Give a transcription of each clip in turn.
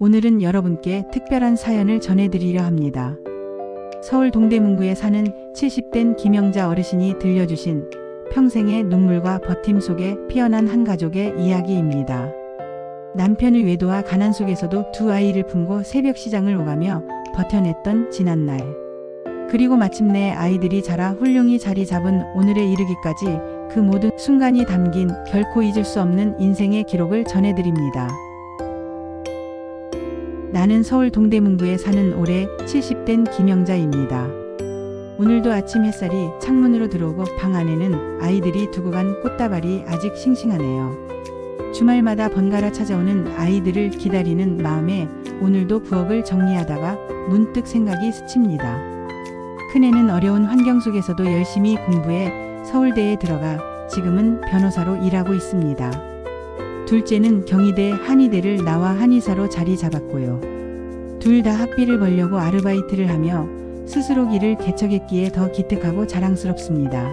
오늘은 여러분께 특별한 사연을 전해드리려 합니다. 서울 동대문구에 사는 70된 김영자 어르신이 들려주신 평생의 눈물과 버팀 속에 피어난 한 가족의 이야기입니다. 남편의 외도와 가난 속에서도 두 아이를 품고 새벽 시장을 오가며 버텨냈던 지난날. 그리고 마침내 아이들이 자라 훌륭히 자리 잡은 오늘에 이르기까지 그 모든 순간이 담긴 결코 잊을 수 없는 인생의 기록을 전해드립니다. 나는 서울 동대문구에 사는 올해 70된 김영자입니다. 오늘도 아침 햇살이 창문으로 들어오고 방 안에는 아이들이 두고 간 꽃다발이 아직 싱싱하네요. 주말마다 번갈아 찾아오는 아이들을 기다리는 마음에 오늘도 부엌을 정리하다가 문득 생각이 스칩니다. 큰애는 어려운 환경 속에서도 열심히 공부해 서울대에 들어가 지금은 변호사로 일하고 있습니다. 둘째는 경희대 한의대를 나와 한의사로 자리 잡았고요. 둘 다 학비를 벌려고 아르바이트를 하며 스스로 길을 개척했기에 더 기특하고 자랑스럽습니다.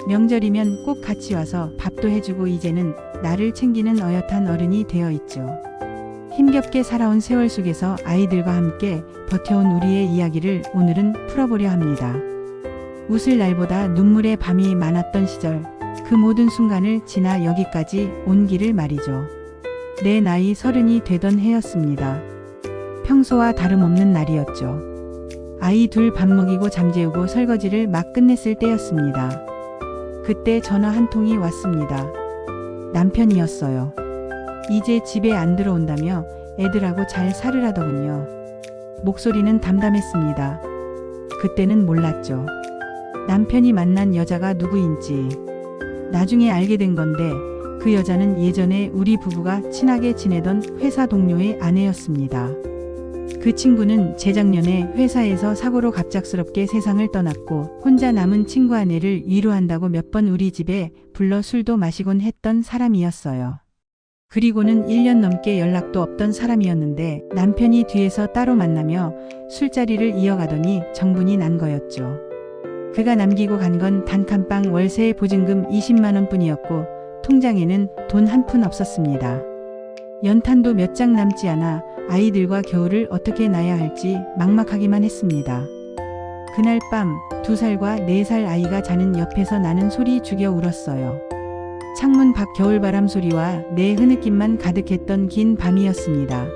명절이면 꼭 같이 와서 밥도 해주고 이제는 나를 챙기는 어엿한 어른이 되어 있죠. 힘겹게 살아온 세월 속에서 아이들과 함께 버텨온 우리의 이야기를 오늘은 풀어보려 합니다. 웃을 날보다 눈물의 밤이 많았던 시절, 그 모든 순간을 지나 여기까지 온 길을 말이죠. 내 나이 30이 되던 해였습니다. 평소와 다름없는 날이었죠. 아이 둘 밥 먹이고 잠재우고 설거지를 막 끝냈을 때였습니다. 그때 전화 한 통이 왔습니다. 남편이었어요. 이제 집에 안 들어온다며 애들하고 잘 살으라더군요. 목소리는 담담했습니다. 그때는 몰랐죠. 남편이 만난 여자가 누구인지. 나중에 알게 된 건데 그 여자는 예전에 우리 부부가 친하게 지내던 회사 동료의 아내였습니다. 그 친구는 재작년에 회사에서 사고로 갑작스럽게 세상을 떠났고 혼자 남은 친구 아내를 위로한다고 몇 번 우리 집에 불러 술도 마시곤 했던 사람이었어요. 그리고는 1년 넘게 연락도 없던 사람이었는데 남편이 뒤에서 따로 만나며 술자리를 이어가더니 정분이 난 거였죠. 그가 남기고 간 건 단칸방 월세 보증금 20만 원뿐이었고 통장에는 돈 한 푼 없었습니다. 연탄도 몇 장 남지 않아 아이들과 겨울을 어떻게 나야 할지 막막하기만 했습니다. 그날 밤 2살과 4살 아이가 자는 옆에서 나는 소리 죽여 울었어요. 창문 밖 겨울바람 소리와 내 흐느낌만 가득했던 긴 밤이었습니다.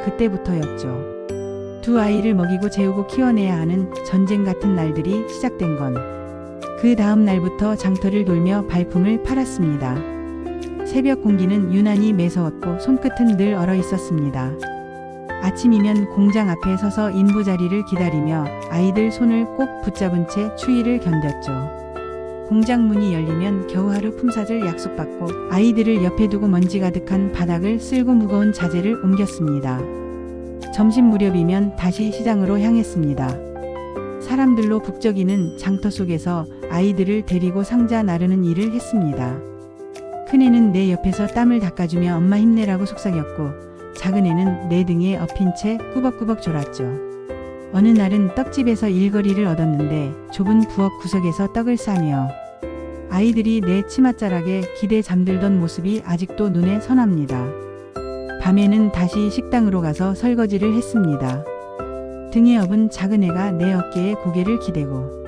그때부터였죠. 두 아이를 먹이고 재우고 키워내야 하는 전쟁 같은 날들이 시작된 건 그 다음 날부터 장터를 돌며 발품을 팔았습니다. 새벽 공기는 유난히 매서웠고 손끝은 늘 얼어 있었습니다. 아침이면 공장 앞에 서서 인부 자리를 기다리며 아이들 손을 꼭 붙잡은 채 추위를 견뎠죠. 공장 문이 열리면 겨우 하루 품삯을 약속받고 아이들을 옆에 두고 먼지 가득한 바닥을 쓸고 무거운 자재를 옮겼습니다. 점심 무렵이면 다시 시장으로 향했습니다. 사람들로 북적이는 장터 속에서 아이들을 데리고 상자 나르는 일을 했습니다. 큰애는 내 옆에서 땀을 닦아주며 엄마 힘내라고 속삭였고 작은애는 내 등에 엎인 채 꾸벅꾸벅 졸았죠. 어느 날은 떡집에서 일거리를 얻었는데 좁은 부엌 구석에서 떡을 싸며 아이들이 내 치맛자락에 기대 잠들던 모습이 아직도 눈에 선합니다. 밤에는 다시 식당으로 가서 설거지를 했습니다. 등에 업은 작은애가 내 어깨에 고개를 기대고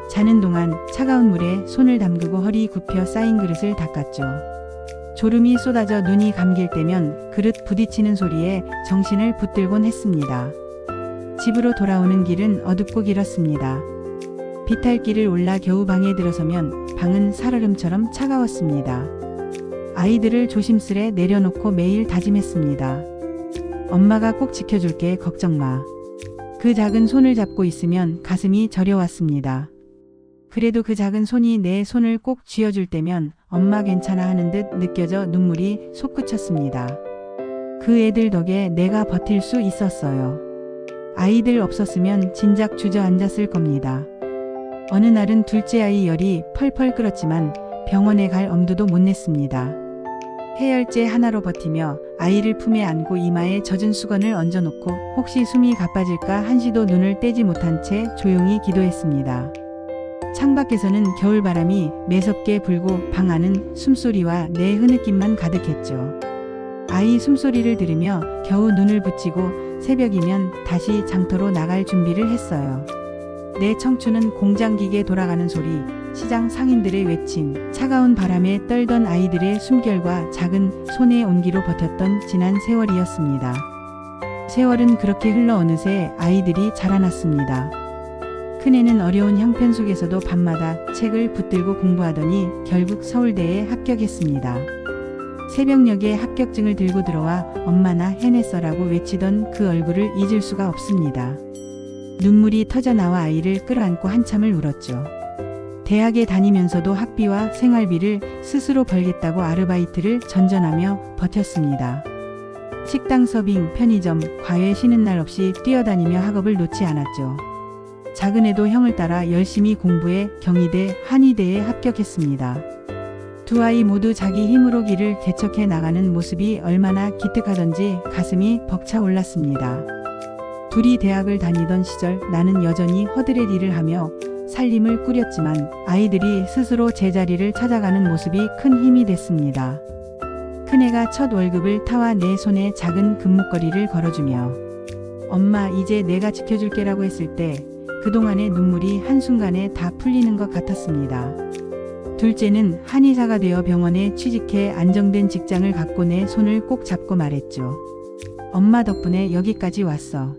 자는 동안 차가운 물에 손을 담그고 허리 굽혀 쌓인 그릇을 닦았죠. 졸음이 쏟아져 눈이 감길 때면 그릇 부딪히는 소리에 정신을 붙들곤 했습니다. 집으로 돌아오는 길은 어둡고 길었습니다. 비탈길을 올라 겨우 방에 들어서면 방은 살얼음처럼 차가웠습니다. 아이들을 조심스레 내려놓고 매일 다짐했습니다. 엄마가 꼭 지켜줄게, 걱정 마. 그 작은 손을 잡고 있으면 가슴이 저려왔습니다. 그래도 그 작은 손이 내 손을 꼭 쥐어줄 때면 엄마 괜찮아 하는 듯 느껴져 눈물이 솟구쳤습니다. 그 애들 덕에 내가 버틸 수 있었어요. 아이들 없었으면 진작 주저앉았을 겁니다. 어느 날은 둘째 아이 열이 펄펄 끓었지만 병원에 갈 엄두도 못 냈습니다. 해열제 하나로 버티며 아이를 품에 안고 이마에 젖은 수건을 얹어놓고 혹시 숨이 가빠질까 한시도 눈을 떼지 못한 채 조용히 기도했습니다. 창밖에서는 겨울바람이 매섭게 불고 방 안은 숨소리와 내 흐느낌만 가득했죠. 아이 숨소리를 들으며 겨우 눈을 붙이고 새벽이면 다시 장터로 나갈 준비를 했어요. 내 청춘은 공장기계 돌아가는 소리, 시장 상인들의 외침, 차가운 바람에 떨던 아이들의 숨결과 작은 손의 온기로 버텼던 지난 세월이었습니다. 세월은 그렇게 흘러 어느새 아이들이 자라났습니다. 큰애는 어려운 형편 속에서도 밤마다 책을 붙들고 공부하더니 결국 서울대에 합격했습니다. 새벽녘에 합격증을 들고 들어와 엄마나 해냈어라고 외치던 그 얼굴을 잊을 수가 없습니다. 눈물이 터져 나와 아이를 끌어안고 한참을 울었죠. 대학에 다니면서도 학비와 생활비를 스스로 벌겠다고 아르바이트를 전전하며 버텼습니다. 식당 서빙, 편의점, 과외 쉬는 날 없이 뛰어다니며 학업을 놓지 않았죠. 작은애도 형을 따라 열심히 공부해 경희대, 한의대에 합격했습니다. 두 아이 모두 자기 힘으로 길을 개척해 나가는 모습이 얼마나 기특하던지 가슴이 벅차 올랐습니다. 둘이 대학을 다니던 시절 나는 여전히 허드렛 일을 하며 살림을 꾸렸지만 아이들이 스스로 제자리를 찾아가는 모습이 큰 힘이 됐습니다. 큰애가 첫 월급을 타와 내 손에 작은 금목걸이를 걸어주며 엄마 이제 내가 지켜줄게라고 했을 때 그동안의 눈물이 한순간에 다 풀리는 것 같았습니다. 둘째는 한의사가 되어 병원에 취직해 안정된 직장을 갖고 내 손을 꼭 잡고 말했죠. 엄마 덕분에 여기까지 왔어.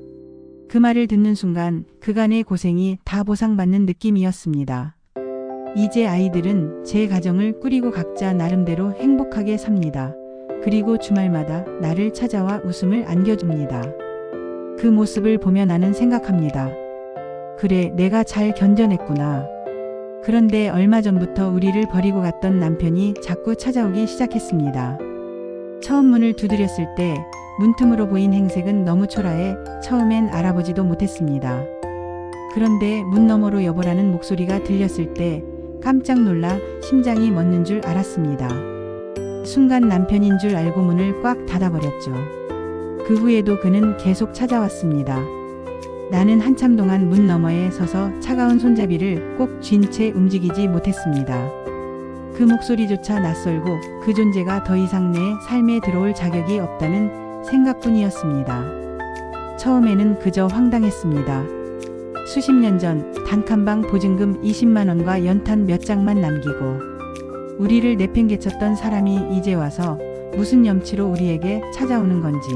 그 말을 듣는 순간 그간의 고생이 다 보상받는 느낌이었습니다. 이제 아이들은 제 가정을 꾸리고 각자 나름대로 행복하게 삽니다. 그리고 주말마다 나를 찾아와 웃음을 안겨줍니다. 그 모습을 보며 나는 생각합니다. 그래, 내가 잘 견뎌냈구나. 그런데 얼마 전부터 우리를 버리고 갔던 남편이 자꾸 찾아오기 시작했습니다. 처음 문을 두드렸을 때 문틈으로 보인 행색은 너무 초라해 처음엔 알아보지도 못했습니다. 그런데 문 너머로 여보라는 목소리가 들렸을 때 깜짝 놀라 심장이 멎는 줄 알았습니다. 순간 남편인 줄 알고 문을 꽉 닫아버렸죠. 그 후에도 그는 계속 찾아왔습니다. 나는 한참 동안 문 너머에 서서 차가운 손잡이를 꼭 쥔 채 움직이지 못했습니다. 그 목소리조차 낯설고 그 존재가 더 이상 내 삶에 들어올 자격이 없다는 생각뿐이었습니다. 처음에는 그저 황당했습니다. 수십 년 전 단칸방 보증금 20만 원과 연탄 몇 장만 남기고 우리를 내팽개쳤던 사람이 이제 와서 무슨 염치로 우리에게 찾아오는 건지.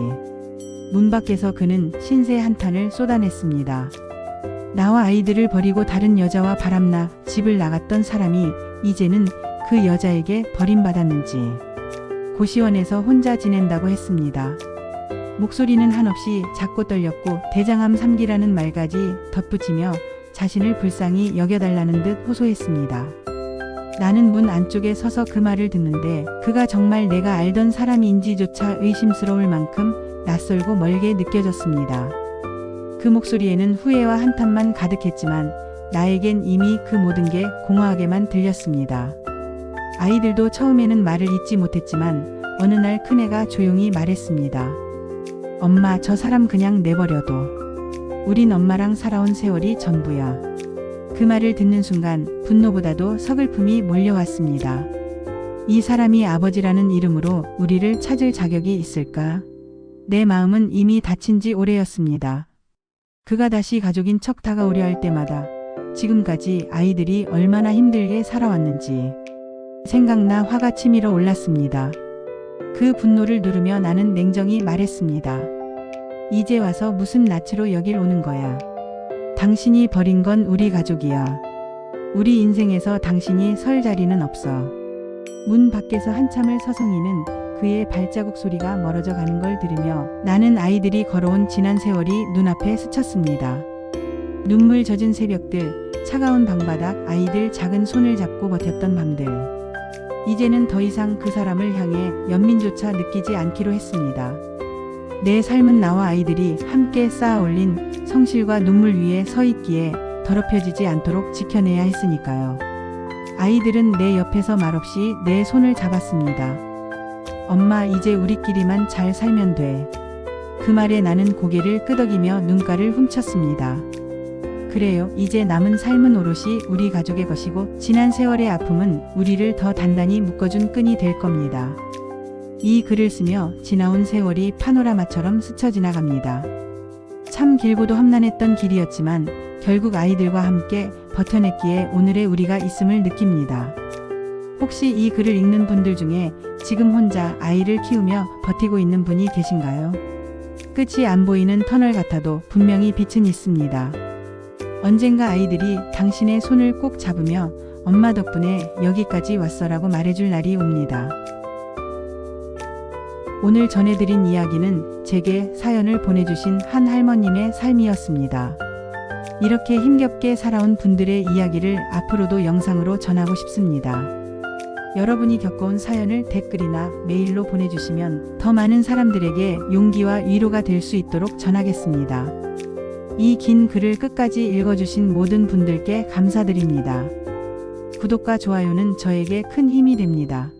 문 밖에서 그는 신세 한탄을 쏟아냈습니다. 나와 아이들을 버리고 다른 여자와 바람나 집을 나갔던 사람이 이제는 그 여자에게 버림받았는지 고시원에서 혼자 지낸다고 했습니다. 목소리는 한없이 작고 떨렸고 대장암 3기라는 말까지 덧붙이며 자신을 불쌍히 여겨달라는 듯 호소했습니다. 나는 문 안쪽에 서서 그 말을 듣는데 그가 정말 내가 알던 사람인지조차 의심스러울 만큼 낯설고 멀게 느껴졌습니다. 그 목소리에는 후회와 한탄만 가득했지만 나에겐 이미 그 모든 게 공허하게만 들렸습니다. 아이들도 처음에는 말을 잇지 못했지만 어느 날 큰애가 조용히 말했습니다. 엄마, 저 사람 그냥 내버려둬. 우린 엄마랑 살아온 세월이 전부야. 그 말을 듣는 순간 분노보다도 서글픔이 몰려왔습니다. 이 사람이 아버지라는 이름으로 우리를 찾을 자격이 있을까? 내 마음은 이미 다친 지 오래였습니다. 그가 다시 가족인 척 다가오려 할 때마다 지금까지 아이들이 얼마나 힘들게 살아왔는지 생각나 화가 치밀어 올랐습니다. 그 분노를 누르며 나는 냉정히 말했습니다. 이제 와서 무슨 낯으로 여길 오는 거야. 당신이 버린 건 우리 가족이야. 우리 인생에서 당신이 설 자리는 없어. 문 밖에서 한참을 서성이는 그의 발자국 소리가 멀어져 가는 걸 들으며 나는 아이들이 걸어온 지난 세월이 눈앞에 스쳤습니다. 눈물 젖은 새벽들, 차가운 방바닥, 아이들 작은 손을 잡고 버텼던 밤들. 이제는 더 이상 그 사람을 향해 연민조차 느끼지 않기로 했습니다. 내 삶은 나와 아이들이 함께 쌓아 올린 성실과 눈물 위에 서 있기에 더럽혀지지 않도록 지켜내야 했으니까요. 아이들은 내 옆에서 말없이 내 손을 잡았습니다. 엄마, 이제 우리끼리만 잘 살면 돼. 그 말에 나는 고개를 끄덕이며 눈가를 훔쳤습니다. 그래요. 이제 남은 삶은 오롯이 우리 가족의 것이고 지난 세월의 아픔은 우리를 더 단단히 묶어준 끈이 될 겁니다. 이 글을 쓰며 지나온 세월이 파노라마처럼 스쳐 지나갑니다. 참 길고도 험난했던 길이었지만 결국 아이들과 함께 버텨냈기에 오늘의 우리가 있음을 느낍니다. 혹시 이 글을 읽는 분들 중에 지금 혼자 아이를 키우며 버티고 있는 분이 계신가요? 끝이 안 보이는 터널 같아도 분명히 빛은 있습니다. 언젠가 아이들이 당신의 손을 꼭 잡으며 엄마 덕분에 여기까지 왔어라고 말해줄 날이 옵니다. 오늘 전해드린 이야기는 제게 사연을 보내주신 한 할머님의 삶이었습니다. 이렇게 힘겹게 살아온 분들의 이야기를 앞으로도 영상으로 전하고 싶습니다. 여러분이 겪어온 사연을 댓글이나 메일로 보내주시면 더 많은 사람들에게 용기와 위로가 될 수 있도록 전하겠습니다. 이 긴 글을 끝까지 읽어주신 모든 분들께 감사드립니다. 구독과 좋아요는 저에게 큰 힘이 됩니다.